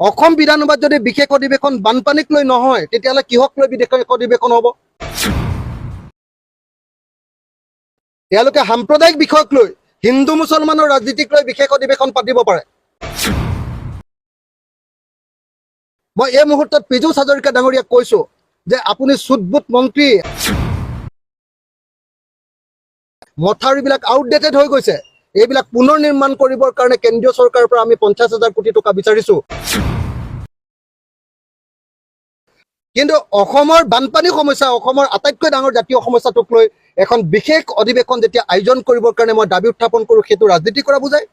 অসম বিধানসভাত যদি বিশেষ অধিৱেশন বানপানীক লৈ নহয় তেতিয়াহ'লে কিহক লৈ বিশেষ অধিৱেশন হ'ব? তেওঁলোকে সাম্প্ৰদায়িক বিষয়ক লৈ হিন্দু মুছলমানৰ ৰাজনীতিক লৈ বিশেষ অধিৱেশন পাতিব পাৰে। মই এই মুহূৰ্তত পীযুষ হাজৰিকা ডাঙৰীয়াক কৈছো যে আপুনি চুটবুট মন্ত্ৰী, মথাউৰিবিলাক আউটডেটেড হৈ গৈছে। এইবিলাক পুনৰ নিৰ্মাণ কৰিবৰ কাৰণে কেন্দ্ৰীয় চৰকাৰৰ পৰা আমি 50,000 কোটি টকা বিচাৰিছো। কিন্তু অসমৰ বানপানী সমস্যা, অসমৰ আটাইতকৈ ডাঙৰ জাতীয় সমস্যাটোক লৈ এখন বিশেষ অধিৱেশন যেতিয়া আয়োজন কৰিবৰ কাৰণে মই দাবী উত্থাপন কৰোঁ, সেইটো ৰাজনীতি কৰা বুজায়।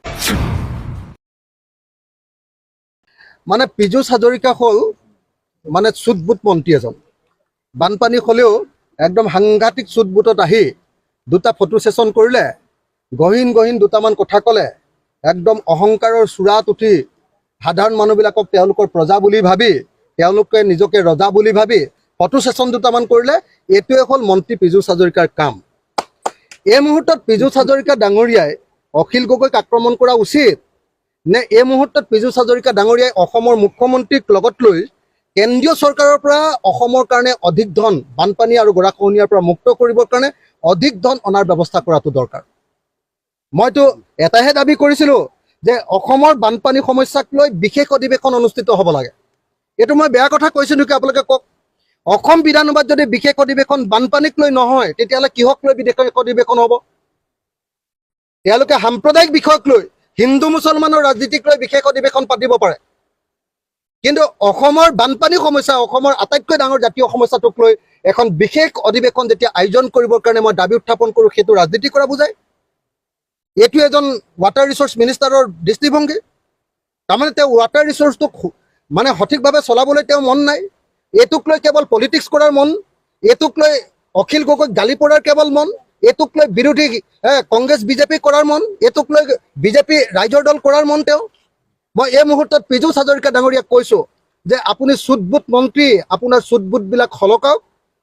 মানে পীযুষ হাজৰিকা হ'ল মানে চুটবুট মন্ত্ৰী এজন। বানপানী হ'লেও একদম সাংঘাতিক চুটবুটত আহি দুটা ফটো ছেছন কৰিলে, গহীন দুটামান কথা ক'লে, একদম অহংকাৰৰ চূড়াত উঠি সাধাৰণ মানুহবিলাকক তেওঁলোকৰ প্ৰজা বুলি ভাবি, তেওঁলোকে নিজকে ৰজা বুলি ভাবি ফটো ছেছন দুটামান কৰিলে। এইটোৱে হ'ল মন্ত্ৰী পীযুষ হাজৰিকাৰ কাম। এই মুহূৰ্তত পীযুষ হাজৰিকা ডাঙৰীয়াই অখিল গগৈক আক্ৰমণ কৰা উচিত নে এই মুহূৰ্তত পীযুষ হাজৰিকা ডাঙৰীয়াই অসমৰ মুখ্যমন্ত্ৰীক লগত লৈ কেন্দ্ৰীয় চৰকাৰৰ পৰা অসমৰ কাৰণে অধিক ধন, বানপানী আৰু গৰাখহনীয়াৰ পৰা মুক্ত কৰিবৰ কাৰণে অধিক ধন অনাৰ ব্যৱস্থা কৰাটো দৰকাৰ। মইতো এটাহে দাবী কৰিছিলোঁ যে অসমৰ বানপানী সমস্যাক লৈ বিশেষ অধিৱেশন অনুষ্ঠিত হ'ব লাগে। এইটো মই বেয়া কথা কৈছোঁ নেকি আপোনালোকে কওক? অসম বিধানসভাত যদি বিশেষ অধিৱেশন বানপানীক লৈ নহয় তেতিয়াহ'লে কিহক লৈ বিশেষ অধিৱেশন হ'ব? তেওঁলোকে সাম্প্ৰদায়িক বিষয়ক লৈ হিন্দু মুছলমানৰ ৰাজনীতিক লৈ বিশেষ অধিৱেশন পাতিব পাৰে। কিন্তু অসমৰ বানপানী সমস্যা, অসমৰ আটাইতকৈ ডাঙৰ জাতীয় সমস্যাটোক লৈ এখন বিশেষ অধিৱেশন যেতিয়া আয়োজন কৰিবৰ কাৰণে মই দাবী উত্থাপন কৰোঁ, সেইটো ৰাজনীতি কৰা বুজায়। এইটো এজন ৱাটাৰ ৰিচোৰ্চ মিনিষ্টাৰৰ দৃষ্টিভংগী। তাৰমানে তেওঁ ৱাটাৰ ৰিচোৰ্চটোক মানে সঠিকভাৱে চলাবলৈ তেওঁ মন নাই। এইটোক লৈ কেৱল পলিটিক্স কৰাৰ মন, এইটোক লৈ অখিল গগৈক গালি পৰাৰ কেৱল মন, এইটোক লৈ বিৰোধী কংগ্ৰেছ বিজেপি কৰাৰ মন, এইটোক লৈ বিজেপি ৰাইজৰ দল কৰাৰ মন তেওঁ। মই এই মুহূৰ্তত পীযুষ হাজৰিকা ডাঙৰীয়াক কৈছোঁ যে আপুনি চুটবুট মন্ত্ৰী, আপোনাৰ চুটবুটবিলাক সলকাওক,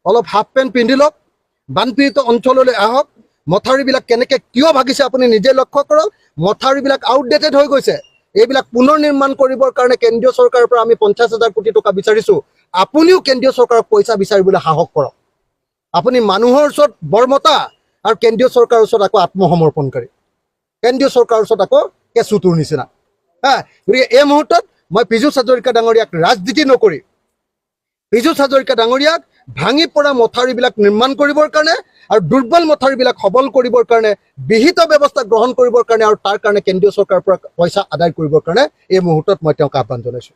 অলপ হাফ পেণ্ট পিন্ধি লওক, বানপীড়িত অঞ্চললৈ আহক। মথাউৰিবিলাক কেনেকৈ কিয় ভাগিছে আপুনি নিজে লক্ষ্য কৰক। মথাউৰিবিলাক আউটডেটেড হৈ গৈছে। এইবিলাক পুনৰ নিৰ্মাণ কৰিবৰ কাৰণে কেন্দ্ৰীয় চৰকাৰৰ পৰা আমি 50,000 কোটি টকা বিচাৰিছোঁ। আপুনিও কেন্দ্ৰীয় চৰকাৰক পইচা বিচাৰিবলৈ সাহস কৰক। আপুনি মানুহৰ ওচৰত বৰমতা আৰু কেন্দ্ৰীয় চৰকাৰৰ ওচৰত আকৌ আত্মসমৰ্পণকাৰী, কেন্দ্ৰীয় চৰকাৰৰ ওচৰত আকৌ কেঁচুটোৰ নিচিনা। গতিকে এই মুহূৰ্তত মই পীযুষ হাজৰিকা ডাঙৰীয়াক ৰাজনীতি নকৰি পীযুষ হাজৰিকা ডাঙৰীয়াক ভাঙি পৰা মথাউৰিবিলাক নিৰ্মাণ কৰিবৰ কাৰণে আৰু দুৰ্বল মথাউৰিবিলাক সবল কৰিবৰ কাৰণে বিহিত ব্যৱস্থা গ্ৰহণ কৰিবৰ কাৰণে আৰু তাৰ কাৰণে কেন্দ্ৰীয় চৰকাৰৰ পৰা পইচা আদায় কৰিবৰ কাৰণে এই মুহূৰ্তত মই তেওঁক আহ্বান জনাইছোঁ।